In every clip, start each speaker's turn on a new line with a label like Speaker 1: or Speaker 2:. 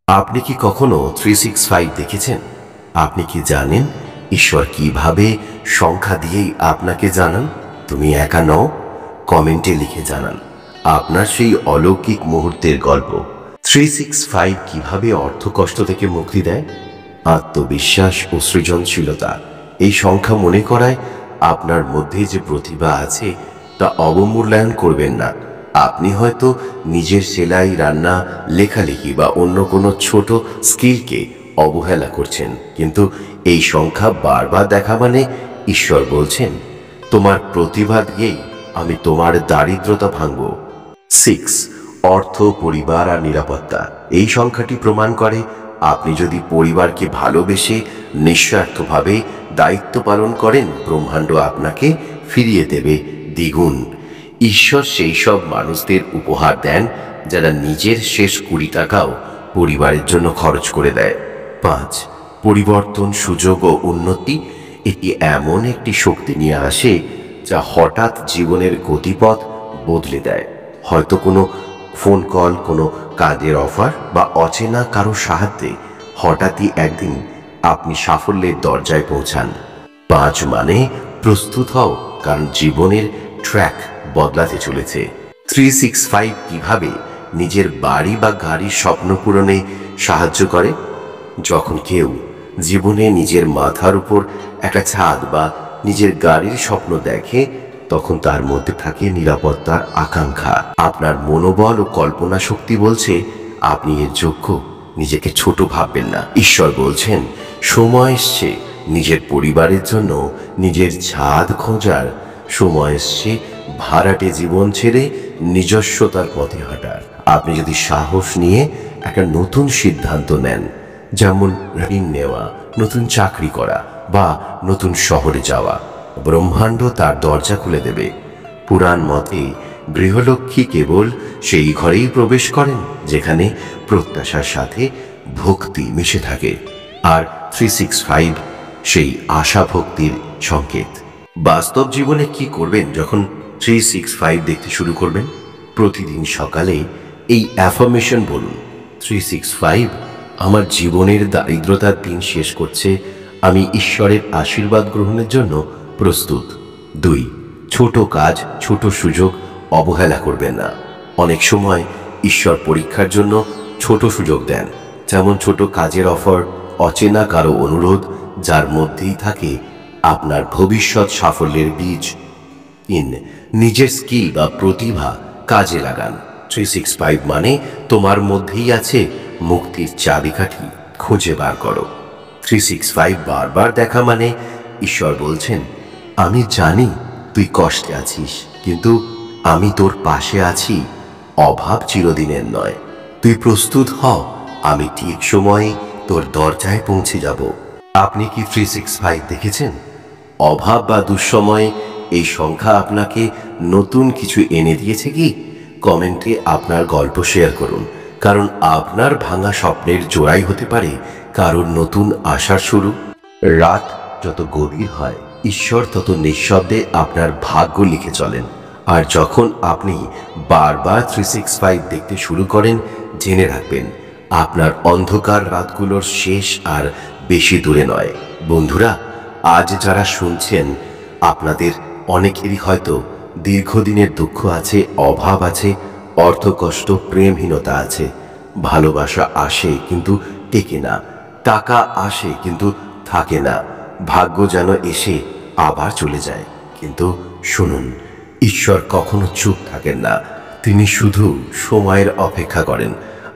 Speaker 1: আপনি কি কখনো 365 দেখেছেন? আপনি কি জানেন ঈশ্বর কিভাবে সংখ্যা দিয়েই আপনাকে জানান তুমি একা নও? কমেন্টে লিখে জানান আপনার সেই অলৌকিক মুহূর্তের গল্প। 365 কিভাবে অর্থকষ্ট থেকে মুক্তি দেয়? আত্মবিশ্বাস ও সৃজনশীলতা। এই সংখ্যা মনে করায় আপনার মধ্যে যে প্রতিভা আছে তা অবমূল্যায়ন করবেন না। আপনি হয়তো নিজের সেলাই, রান্না, লেখালেখি বা অন্য কোনো ছোট স্কিলকে অবহেলা করছেন, কিন্তু এই সংখ্যা বারবার দেখা মানে ঈশ্বর বলছেন তোমার প্রতিভা দিয়েই আমি তোমার দারিদ্রতা ভাঙব। 6, অর্থ, পরিবার আর নিরাপত্তা। এই সংখ্যাটি প্রমাণ করে আপনি যদি পরিবারকে ভালোবেসে নিঃস্বার্থভাবে দায়িত্ব পালন করেন, ব্রহ্মাণ্ড আপনাকে ফিরিয়ে দেবে দ্বিগুণ। ঈশ্বর সেই সব মানুষদের উপহার দেন যারা নিজের শেষ 20 টাকাও পরিবারের জন্য খরচ করে দেয়। 5, পরিবর্তন, সুযোগ ও উন্নতি। এটি এমন একটি শক্তি নিয়ে আসে যা হঠাৎ জীবনের গতিপথ বদলে দেয়। হয়তো কোনো ফোন কল, কোনো কাজের অফার বা অচেনা কারো সাহায্যে হঠাৎই একদিন আপনি সাফল্যের দরজায় পৌঁছান। 5 মানে প্রস্তুত হও, কারণ জীবনের ট্র্যাক বদলাতে চলেছে। 365 কিভাবে নিজের বাড়ি বা গাড়ির স্বপ্ন পূরণে সাহায্য করে? যখন কেউ জীবনে নিজের মাথার উপর একটা ছাদ বা নিজের গাড়ির স্বপ্ন দেখে, তখন তার মধ্যে থাকে নিরাপত্তার আকাঙ্ক্ষা। আপনার মনোবল ও কল্পনা শক্তি বলছে আপনি এর যোগ্য। নিজেকে ছোট ভাববেন না। ঈশ্বর বলছেন সময় এসছে নিজের পরিবারের জন্য নিজের ছাদ খোঁজার। সময় এসছে ভাড়াটে জীবন ছেড়ে নিজস্বতার পথে হাঁটার। আপনি যদি সাহস নিয়ে একটা নতুন সিদ্ধান্ত নেন, যেমন ঋণ নেওয়া, নতুন চাকরি করা বা নতুন শহরে যাওয়া, ব্রহ্মাণ্ড তার দরজা খুলে দেবে। পুরাণ মতে গৃহলক্ষ্মী কেবল সেই ঘরেই প্রবেশ করেন যেখানে প্রত্যাশার সাথে ভক্তি মিশে থাকে। আর 365 সেই আশা ভক্তির সংকেত। বাস্তব জীবনে কি করবেন যখন 365 দেখতে শুরু করবেন? প্রতিদিন সকালে এই অ্যাফার্মেশন বলুন, 365 আমার জীবনের দারিদ্রতার দিন শেষ করছে, আমি ঈশ্বরের আশীর্বাদ গ্রহণের জন্য প্রস্তুত। 2, ছোট কাজ, ছোট সুযোগ অবহেলা করবেন না। অনেক সময় ঈশ্বর পরীক্ষার জন্য ছোট সুযোগ দেন, যেমন ছোট কাজের অফার, অচেনা কারো অনুরোধ, যার মধ্যেই থাকে আপনার ভবিষ্যৎ সাফল্যের বীজ। 3, নিজের স্কিল বা প্রতিভা কাজে লাগান। 365 মানে তোমার মধ্যেই আছে মুক্তির চাবিকাঠি, খুঁজে বার করো। 365 বারবার দেখা মানে ঈশ্বর বলছেন আমি জানি তুই কষ্টে আছিস, কিন্তু আমি তোর পাশে আছি। অভাব চিরদিনের নয়, তুই প্রস্তুত হ, আমি ঠিক সময়ে তোর দরজায় পৌঁছে যাব। আপনি কি 365 দেখেছেন? অভাব বা দুঃসময়ে এই সংখ্যা আপনাকে নতুন কিছু এনে দিয়েছে কি? কমেন্টে আপনার গল্প শেয়ার করুন, কারণ আপনার ভাঙা স্বপ্নের জোড়াই হতে পারে কারোর নতুন আশার শুরু। রাত যত গভীর হয়, ঈশ্বর তত নিঃশব্দে আপনার ভাগ্য লিখে চলেন। আর যখন আপনি বারবার 365 দেখতে শুরু করেন, জেনে রাখবেন আপনার অন্ধকার রাতগুলোর শেষ আর বেশি দূরে নয়। বন্ধুরা, আজ যারা শুনছেন, আপনাদের অনেকেরই হয়তো দীর্ঘদিনের দুঃখ আছে, অভাব আছে, অর্থকষ্ট, প্রেমহীনতা আছে। ভালোবাসা আসে কিন্তু টেকে না, টাকা আসে কিন্তু থাকে না, ভাগ্য যেন এসে আবার চলে যায়। কিন্তু শুনুন, ঈশ্বর কখনো চুপ থাকেন না, তিনি শুধু সময়ের অপেক্ষা করেন।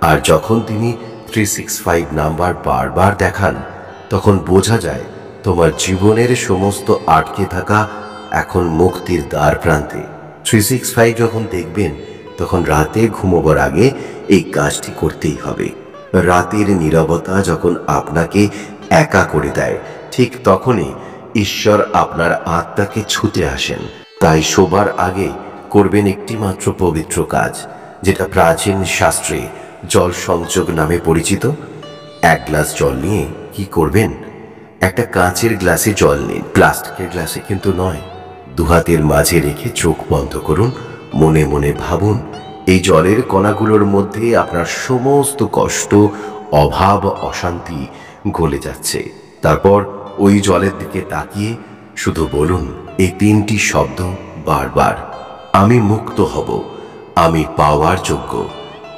Speaker 1: আর যখন তিনি 365 নাম্বার বারবার দেখান, তখন বোঝা যায় তোমার জীবনের সমস্ত আটকে থাকা এখন মুক্তির দ্বার প্রান্তে। 365 যখন দেখবেন, তখন রাতে ঘুমোবার আগে এই কাজটি করতেই হবে। রাতের নীরবতা যখন আপনাকে একা করে দেয়, ঠিক তখনই ঈশ্বর আপনার আত্মাকে ছুঁতে আসেন। তাই শোবার আগে করবেন একটি মাত্র পবিত্র কাজ, যেটা প্রাচীন শাস্ত্রে জল সংযোগ নামে পরিচিত। 1 গ্লাস জল নিয়ে কি করবেন? একটা কাঁচের গ্লাসে জল নিন, প্লাস্টিকের গ্লাসে কিন্তু নয়। 2 হাতের মাঝে রেখে চোখ বন্ধ করুন, মনে মনে ভাবুন এই জলের কণাগুলোর মধ্যে আপনার সমস্ত কষ্ট, অভাব অশান্তি গলে যাচ্ছে। তারপর ওই জলের দিকে তাকিয়ে শুধু বলুন এই 3টি শব্দ বারবার, আমি মুক্ত হব, আমি পাওয়ার যোগ্য,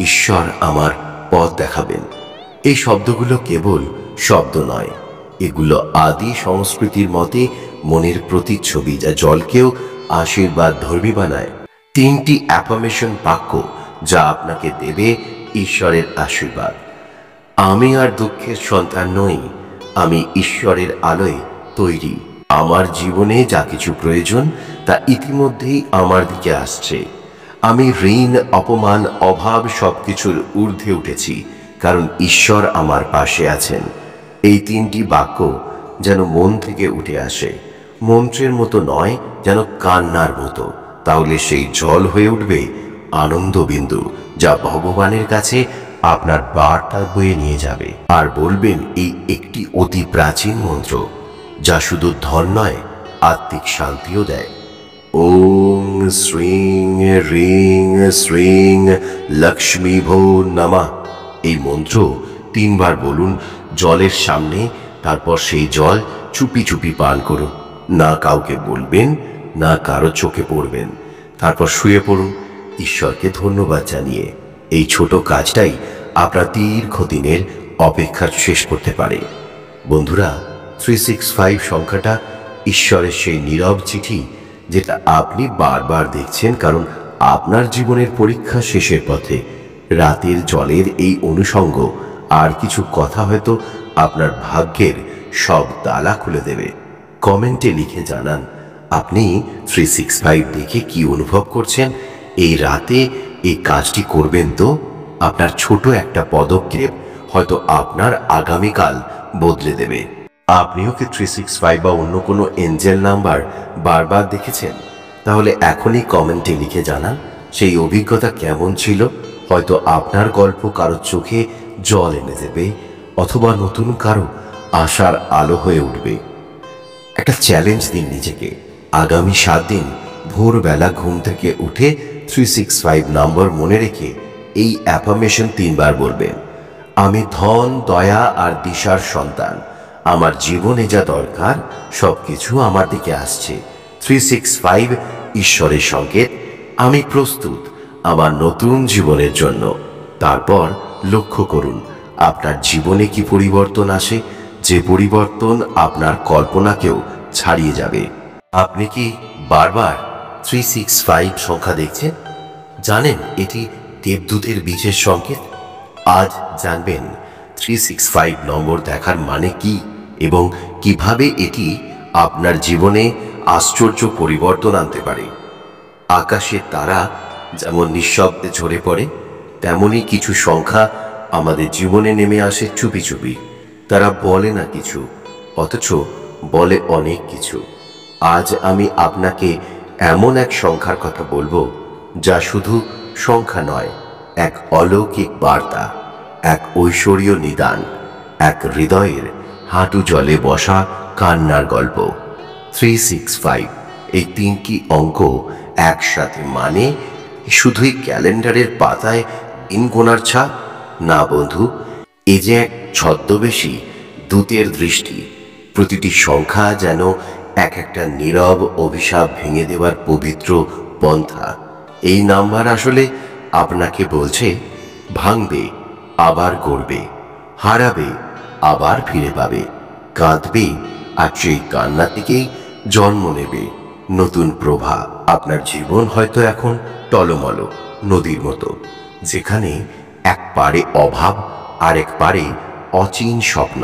Speaker 1: ঈশ্বর আমার পথ দেখাবেন। এই শব্দগুলো কেবল শব্দ নয়, এগুলো আদি সংস্কৃতির মতে মনের প্রতিচ্ছবি, যা জলকেও আশীর্বাদ ধর্মী বানায়। 3টি অ্যাফার্মেশন বাক্য যা আপনাকে দেবে ঈশ্বরের আশীর্বাদ। আমি আর দুঃখের সন্তান নই, আমি ঈশ্বরের আলোয় তৈরি। আমার জীবনে যা কিছু প্রয়োজন তা ইতিমধ্যেই আমার দিকে আসছে। আমি ঋণ, অপমান, অভাব সবকিছুর ঊর্ধ্বে উঠেছি, কারণ ঈশ্বর আমার পাশে আছেন। এই 3টি বাক্য যেন মন থেকে উঠে আসে, মন্ত্রের মতো নয়, যেন কান্নার মতো। তাহলে সেই জল হয়ে উঠবে আনন্দবিন্দু, যা ভগবানের কাছে আপনার বার্তা বয়ে নিয়ে যাবে। আর বলবেন এই একটি অতি প্রাচীন মন্ত্র, যা শুধু ধন নয়, আত্মিক শান্তিও দেয়। ওং শ্রীং হ্রিং শ্রীং লক্ষ্মী ভো নমঃ। এই মন্ত্র 3 বার বলুন জলের সামনে, তারপর সেই জল চুপি চুপি পান করুন। না কাউকে বলবেন, না কারো চোখে পড়বেন। তারপর শুয়ে পড়ুন ঈশ্বরকে ধন্যবাদ জানিয়ে। এই ছোট কাজটাই আপনার দীর্ঘদিনের অপেক্ষা শেষ করতে পারে। বন্ধুরা, 365 সংখ্যাটা ঈশ্বরের সেই নীরব চিঠি, যেটা আপনি বারবার দেখছেন, কারণ আপনার জীবনের পরীক্ষা শেষের পথে। রাতের জলের এই অনুষঙ্গ আর কিছু কথা হয়তো আপনার ভাগ্যের সব তালা খুলে দেবে। কমেন্টে লিখে জানান আপনি 365 দেখে কি অনুভব করছেন। এই রাতে এই কাজটি করবেন তো? আপনার ছোট একটা পদক্ষেপ হয়তো আপনার আগামীকাল বদলে দেবে। আপনিও কি 365 বা অন্য কোনো এঞ্জেল নাম্বার বারবার দেখেছেন? তাহলে এখনই কমেন্টে লিখে জানান সেই অভিজ্ঞতা কেমন ছিল। হয়তো আপনার গল্প কারো চোখে জল এনে দেবে, অথবা নতুন কারো আশার আলো হয়ে উঠবে। একটা চ্যালেঞ্জ দিন নিজেকে, আগামী 7 দিন ভোরবেলা ঘুম থেকে উঠে 365 নম্বর মনে রেখে এই অ্যাফার্মেশন 3 বার বলবেন। আমি ধন, দয়া আর দিশার সন্তান, আমার জীবনে যা দরকার সবকিছু আমার দিকে আসছে। 365 ঈশ্বরের সংকেত, আমি প্রস্তুত আমার নতুন জীবনের জন্য। তারপর লক্ষ্য করুন আপনার জীবনে কি পরিবর্তন আসে, যে পরিবর্তন আপনার কল্পনাকেও ছাড়িয়ে যাবে। আপনি কি বারবার 365 সংখ্যা দেখছেন? জানেন এটি দেবদূতের বিশেষ সংকেত? আজ জানবেন 365 নম্বর দেখার মানে কি এবং কিভাবে এটি আপনার জীবনে আশ্চর্য পরিবর্তন আনতে পারে। আকাশের তারা যেমন নিঃশব্দে ঝরে পড়ে, তেমনি কিছু সংখ্যা আমাদের জীবনে নেমে আসে চুপি চুপি। তারা বলে না কিছু, অথচ বলে অনেক কিছু। আজ আমি আপনাকে এমন এক সংখ্যার কথা বলবো, যা শুধু সংখ্যা নয়, এক অলৌকিক বার্তা, এক ঐশ্বরীয় নিদান, এক হৃদয়ের হাঁটু জলে বসা কান্নার গল্প। 365 এই 3টি অঙ্ক একসাথে মানে শুধুই ক্যালেন্ডারের পাতায় দিন গোনার ছাপ না বন্ধু, এ যে এক ছদ্মবেশী দূতের দৃষ্টি। প্রতিটি সংখ্যা যেন এক একটা নীরব অভিশাপ ভেঙে দেওয়ার পবিত্র পন্থা। এই নাম্বার আসলে আপনাকে বলছে, ভাঙবে আবার গড়বে, হারাবে আবার ফিরে পাবে, কাঁদবে আর সেই কান্না থেকেই জন্ম নেবে নতুন প্রভা। আপনার জীবন হয়তো এখন টলমল নদীর মতো, যেখানে এক পারে অভাব আর এক পারে অচিন স্বপ্ন।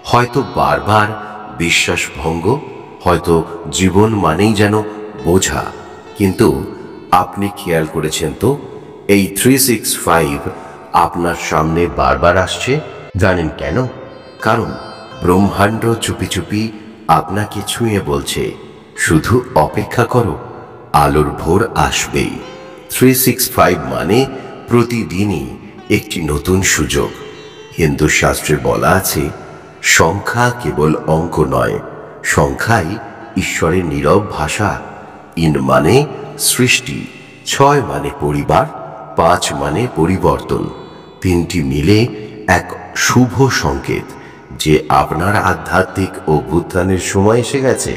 Speaker 1: হয়তো বারবার বিশ্বাস ভঙ্গ, হয়তো জীবন মানেই যেন বোঝা। কিন্তু আপনি খেয়াল করেছেন তো, এই 365 আপনার সামনে বারবার আসছে? জানেন কেন? কারণ ব্রহ্মাণ্ড চুপি চুপি আপনাকে ছুঁয়ে বলছে, শুধু অপেক্ষা করো, আলোর ভোর আসবেই। 365 মানে প্রতিদিনই একটি নতুন সুযোগ। হিন্দু শাস্ত্রে বলা আছে, সংখ্যা কেবল অঙ্ক নয়, সংখ্যাই ঈশ্বরের নীরব ভাষা। 3 মানে সৃষ্টি, 6 মানে পরিবার, 5 মানে পরিবর্তন। 3টি মিলে এক শুভ সংকেত যে আপনার আধ্যাত্মিক অভ্যুত্থানের সময় এসে গেছে।